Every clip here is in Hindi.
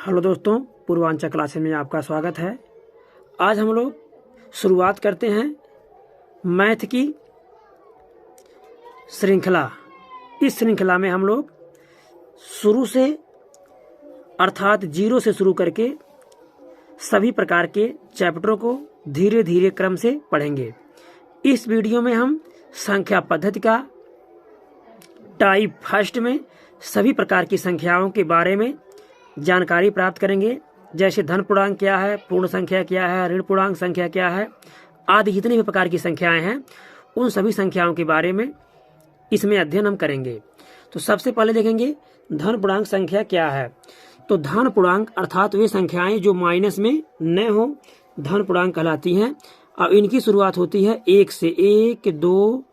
हेलो दोस्तों, पूर्वांचल क्लासेस में आपका स्वागत है। आज हम लोग शुरुआत करते हैं मैथ की श्रृंखला। इस श्रृंखला में हम लोग शुरू से अर्थात जीरो से शुरू करके सभी प्रकार के चैप्टरों को धीरे धीरे क्रम से पढ़ेंगे। इस वीडियो में हम संख्या पद्धति का टाइप फर्स्ट में सभी प्रकार की संख्याओं के बारे में जानकारी प्राप्त करेंगे, जैसे धन पूर्णांक क्या है, पूर्ण संख्या क्या है, ऋण पूर्णांक संख्या क्या है आदि जितनी भी प्रकार की संख्याएं हैं उन सभी संख्याओं के बारे में इसमें अध्ययन हम करेंगे। तो सबसे पहले देखेंगे धन पूर्णांक संख्या क्या है। तो धन पूर्णांक अर्थात वे संख्याएं जो माइनस में न हो धन पूर्णांक कहलाती हैं। और इनकी शुरुआत होती है 1 से, 1, 2,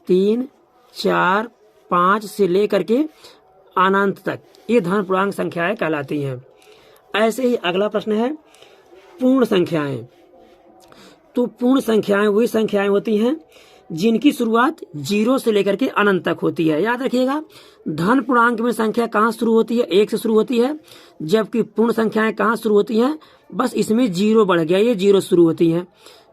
3, 4, 5 से लेकर के अनंत तक ये धन पूर्णांक संख्याएं कहलाती हैं। ऐसे ही अगला प्रश्न है पूर्ण संख्याएं। तो पूर्ण संख्याएं वे संख्याएं होती हैं जिनकी शुरुआत 0 से लेकर के अनंत तक होती है। याद रखिएगा, धन पूर्णांक में संख्या कहाँ शुरू होती है? 1 से शुरू होती है, जबकि पूर्ण संख्याएं कहाँ शुरू होती हैं? बस इसमें 0 बढ़ गया, ये 0 शुरू होती हैं।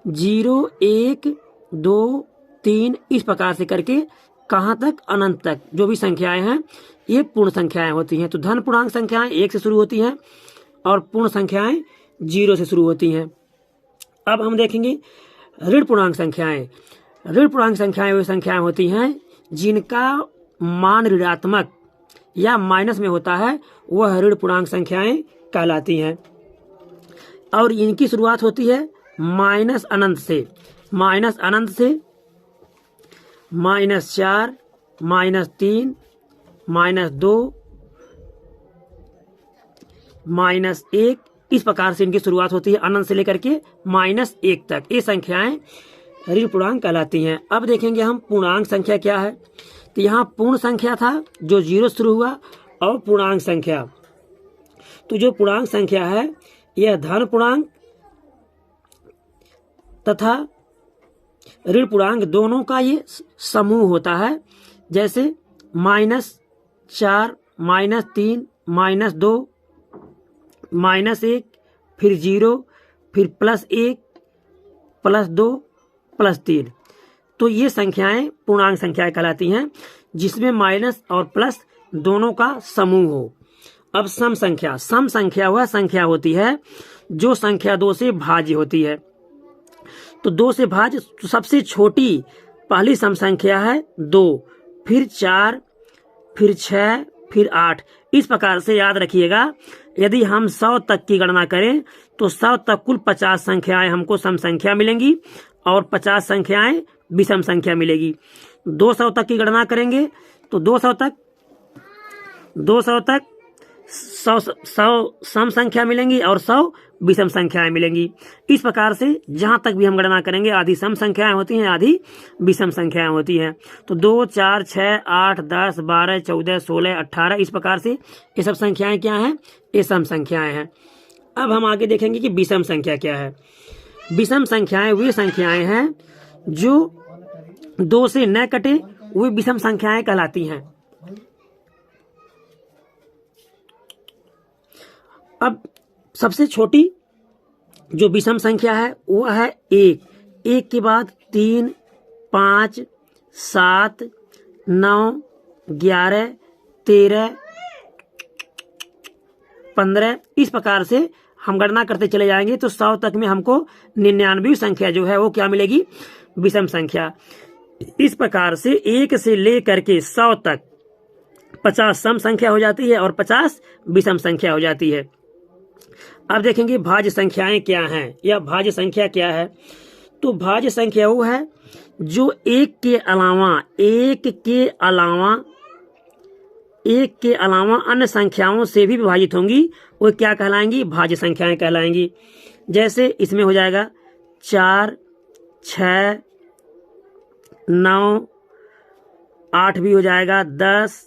0, 1, 2, 3 इस प्रकार से करके कहाँ तक? अनंत तक जो भी संख्याएं हैं ये पूर्ण संख्याएं होती हैं। तो धन पूर्णांक संख्याएं 1 से शुरू होती हैं और पूर्ण संख्याएं 0 से शुरू होती हैं। अब हम देखेंगे ऋण पूर्णांक संख्याएं। ऋण पूर्णांक संख्याएं वे संख्याएं होती हैं जिनका मान ऋणात्मक या माइनस में होता है, वह ऋण पूर्णांक संख्याएं कहलाती हैं। और इनकी शुरुआत होती है माइनस अनंत से, -4, -3, -2, -1 इस प्रकार से इनकी शुरुआत होती है अनंत से लेकर के -1 तक। ये संख्याएं ऋण पूर्णांक कहलाती हैं। अब देखेंगे हम पूर्णांक संख्या क्या है। तो यहाँ पूर्ण संख्या था जो 0 से शुरू हुआ और पूर्णांक संख्या। तो जो पूर्णांक संख्या है यह धन पूर्णांक तथा ऋण पूर्णांक दोनों का ये समूह होता है। जैसे -4, -3, -2, -1 फिर 0 फिर +1 +2 +3। तो ये संख्याएं पूर्णांक संख्याएं कहलाती हैं जिसमें माइनस और प्लस दोनों का समूह हो। अब सम संख्या। सम संख्या वह संख्या होती है जो संख्या 2 से भाज्य होती है। तो 2 से भाज्य तो सबसे छोटी पहली सम संख्या है 2, फिर 4, फिर 6, फिर 8 इस प्रकार से याद रखिएगा। यदि हम 100 तक की गणना करें तो 100 तक कुल 50 संख्याएं हमको सम संख्या मिलेंगी और 50 संख्याएं विषम संख्या मिलेगी। 200 तक की गणना करेंगे तो 200 तक 100 सम संख्या मिलेंगी और 100 विषम संख्याएं मिलेंगी। इस प्रकार से जहां तक भी हम गणना करेंगे आधी सम संख्याएं होती हैं, आधी विषम संख्याएं होती हैं। तो 2, 4, 6, 8, 10, 12, 14, 16, 18 इस प्रकार से ये सब संख्याएं क्या हैं? ये सम संख्याएं हैं। अब हम आगे देखेंगे कि विषम संख्या क्या है। विषम संख्याएं वे संख्याएं हैं जो 2 से न कटे, वे विषम संख्याएं कहलाती हैं। अब सबसे छोटी जो विषम संख्या है वो है 1। 1 के बाद 3, 5, 7, 9, 11, 13, 15 इस प्रकार से हम गणना करते चले जाएंगे तो 100 तक में हमको 99वीं संख्या जो है वो क्या मिलेगी? विषम संख्या। इस प्रकार से 1 से लेकर के 100 तक 50 सम संख्या हो जाती है और 50 विषम संख्या हो जाती है। अब देखेंगे भाज्य संख्याएं क्या हैं या भाज्य संख्या क्या है। तो भाज्य संख्या वो है जो 1 के अलावा अन्य संख्याओं से भी विभाजित होंगी, वो क्या कहलाएंगी? भाज्य संख्याएं कहलाएंगी। जैसे इसमें हो जाएगा 4, 6, 9, 8 भी हो जाएगा, 10,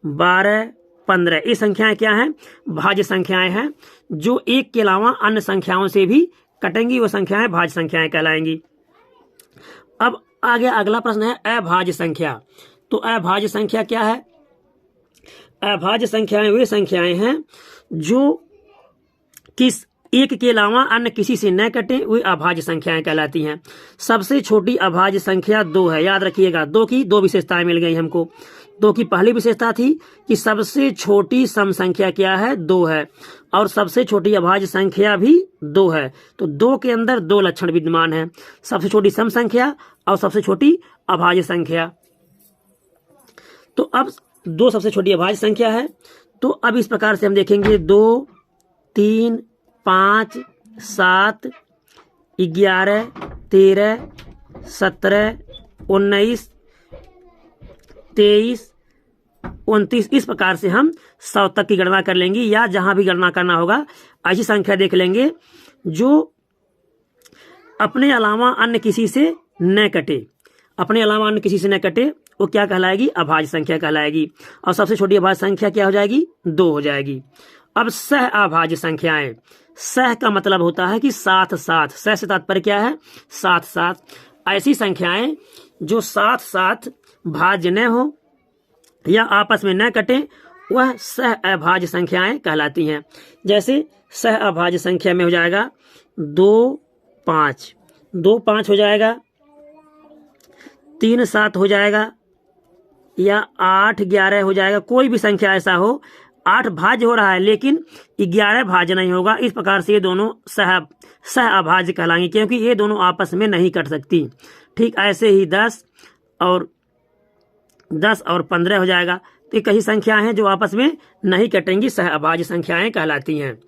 12, 15 ये संख्याएं क्या हैं? भाज्य संख्याएं हैं जो 1 के अलावा अन्य संख्याओं से भी कटेंगी, वो संख्याएं भाज्य संख्याएं कहलाएंगी। अब आगे अगला प्रश्न है अभाज्य संख्या। तो अभाज्य संख्या क्या है? अभाज्य संख्याएं वे संख्याएं हैं जो किस एक के अलावा अन्य किसी से न कटे वे अभाज्य संख्याएं कहलाती हैं। सबसे छोटी अभाज्य संख्या 2 है। याद रखिएगा, 2 की 2 विशेषताएं मिल गई हमको। 2 की पहली विशेषता थी कि सबसे छोटी सम संख्या क्या है, 2 है, और सबसे छोटी अभाज्य संख्या भी 2 है। तो 2 के अंदर 2 लक्षण विद्यमान है, सबसे छोटी सम संख्या और सबसे छोटी अभाज्य संख्या। तो अब 2 सबसे छोटी अभाज्य संख्या है। तो अब इस प्रकार से हम देखेंगे 2, 3, 5, 7, 11, 13, 17, 19, 23, 29, इस प्रकार से हम 100 तक की गणना कर लेंगे, या जहां भी गणना करना होगा ऐसी संख्या देख लेंगे जो अपने अलावा अन्य किसी से न कटे। अपने अलावा अन्य किसी से न कटे वो क्या कहलाएगी, अभाज्य संख्या कहलाएगी। और सबसे छोटी अभाज्य संख्या क्या हो जाएगी, 2 हो जाएगी। अब सह अभाज्य संख्याएं, सह का मतलब होता है कि साथ साथ, सह से तात्पर्य क्या है, साथ साथ। ऐसी संख्याएं जो साथ साथ भाज्य न हो या आपस में न कटे वह सह अभाज्य संख्याएं कहलाती हैं। जैसे सह अभाज्य संख्या में हो जाएगा 2, 5, 2, 5 हो जाएगा, 3, 7 हो जाएगा, या 8, 11 हो जाएगा। कोई भी संख्या ऐसा हो, 8 भाज्य हो रहा है लेकिन 11 भाज्य नहीं होगा। इस प्रकार से ये दोनों सह अभाज्य कहलाएंगे, क्योंकि ये दोनों आपस में नहीं कट सकती। ठीक ऐसे ही 10 और 15 हो जाएगा। तो कई संख्याएं हैं जो आपस में नहीं कटेंगी, सह अभाज्य संख्याएं कहलाती हैं।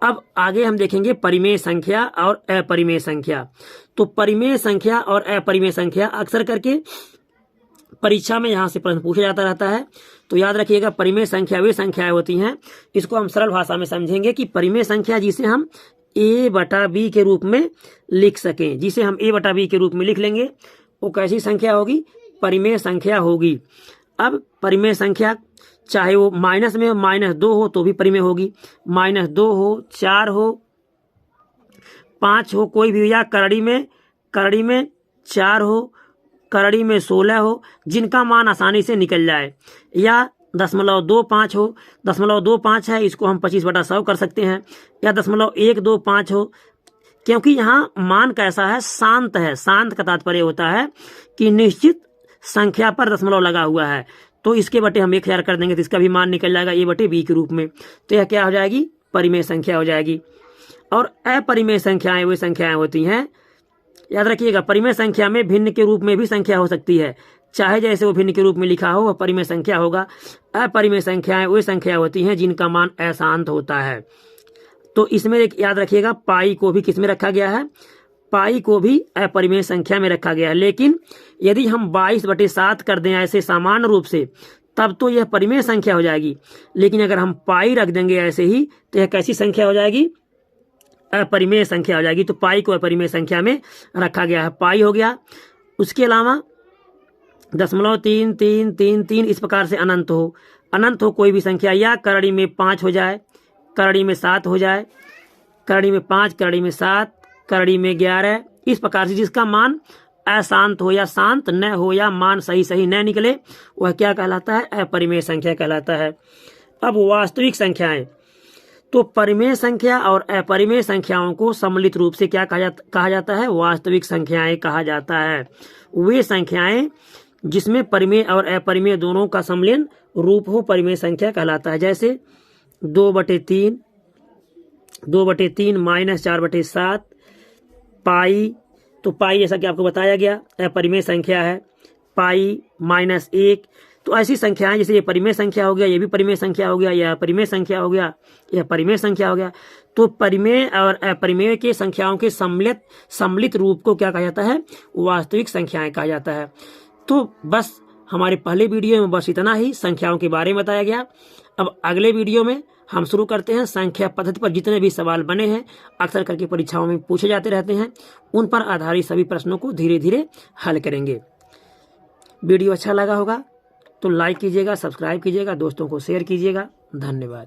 अब आगे हम देखेंगे परिमेय संख्या और अपरिमेय संख्या। तो परिमेय संख्या और अपरिमेय संख्या अक्सर करके परीक्षा में यहाँ से प्रश्न पूछा जाता रहता है। तो याद रखिएगा, परिमेय संख्या वे संख्याएं होती हैं, इसको हम सरल भाषा में समझेंगे कि परिमेय संख्या जिसे हम a/b के रूप में लिख सकें, जिसे हम a/b के रूप में लिख लेंगे, वो कैसी संख्या होगी, परिमेय संख्या होगी। अब परिमेय संख्या चाहे वो माइनस में -2 हो तो भी परिमेय होगी, -2 हो, 4 हो, 5 हो, कोई भी, या करड़ी में 4 हो, करड़ी में 16 हो, जिनका मान आसानी से निकल जाए, या 0.25 हो, 0.25 है, इसको हम 25/100 कर सकते हैं, या 0.125 हो, क्योंकि यहाँ मान कैसा है, शांत है। शांत का तात्पर्य होता है कि निश्चित संख्या पर दशमलव लगा हुआ है, तो इसके बटे हम 1000 कर देंगे तो इसका भी मान निकल जाएगा a/b के रूप में। तो यह क्या हो जाएगी, परिमेय संख्या हो जाएगी। और अपरिमेय संख्याएं वे संख्याएं होती हैं, याद रखिएगा, परिमेय संख्या में भिन्न के रूप में भी संख्या हो सकती है, चाहे जैसे वो भिन्न के रूप में लिखा हो वह परिमेय संख्या होगा। अपरिमेय संख्याएं वे संख्या होती हैं जिनका मान अशांत होता है। तो इसमें एक याद रखिएगा, पाई को भी किसमें रखा गया है, पाई को भी अपरिमेय संख्या में रखा गया है। लेकिन यदि हम 22/7 कर दें ऐसे सामान्य रूप से, तब तो यह परिमेय संख्या हो जाएगी। लेकिन अगर हम पाई रख देंगे ऐसे ही तो यह कैसी संख्या हो जाएगी, अपरिमेय संख्या हो जाएगी। तो पाई को अपरिमेय संख्या में रखा गया है, पाई हो गया। उसके अलावा 0.33333 इस प्रकार से अनंत हो कोई भी संख्या, या करड़ी में 5 हो जाए, करड़ी में 7 हो जाए, करड़ी में 5, करड़ी में 7, करड़ी में 11, इस प्रकार से जिसका मान अशांत हो या शांत न हो, या मान सही न निकले, वह क्या कहलाता है, अपरिमेय संख्या कहलाता है। अब वास्तविक संख्याएं, तो परिमेय संख्या और अपरिमेय संख्याओं को सम्मिलित रूप से क्या कहा जाता है, वास्तविक संख्याएं कहा जाता है। वे संख्याएं जिसमें परिमेय और अपरिमेय दोनों का सम्मिलन रूप हो, परिमेय संख्या कहलाता है। जैसे 2/3, 2/3 -4/7, पाई, तो पाई जैसा कि आपको बताया गया अपरिमेय संख्या है, पाई -1। तो ऐसी संख्याएं, जैसे ये परिमेय संख्या हो गया, ये भी परिमेय संख्या हो गया, यह परिमेय संख्या हो गया, यह परिमेय संख्या हो गया। तो परिमेय और अपरिमेय के संख्याओं के सम्मिलित रूप को क्या कहा जाता है, वास्तविक संख्याएं कहा जाता है। तो बस हमारे पहले वीडियो में बस इतना ही संख्याओं के बारे में बताया गया। अब अगले वीडियो में हम शुरू करते हैं संख्या पद्धति पर जितने भी सवाल बने हैं, अक्सर करके परीक्षाओं में पूछे जाते रहते हैं, उन पर आधारित सभी प्रश्नों को धीरे धीरे हल करेंगे। वीडियो अच्छा लगा होगा तो लाइक कीजिएगा, सब्सक्राइब कीजिएगा, दोस्तों को शेयर कीजिएगा। धन्यवाद।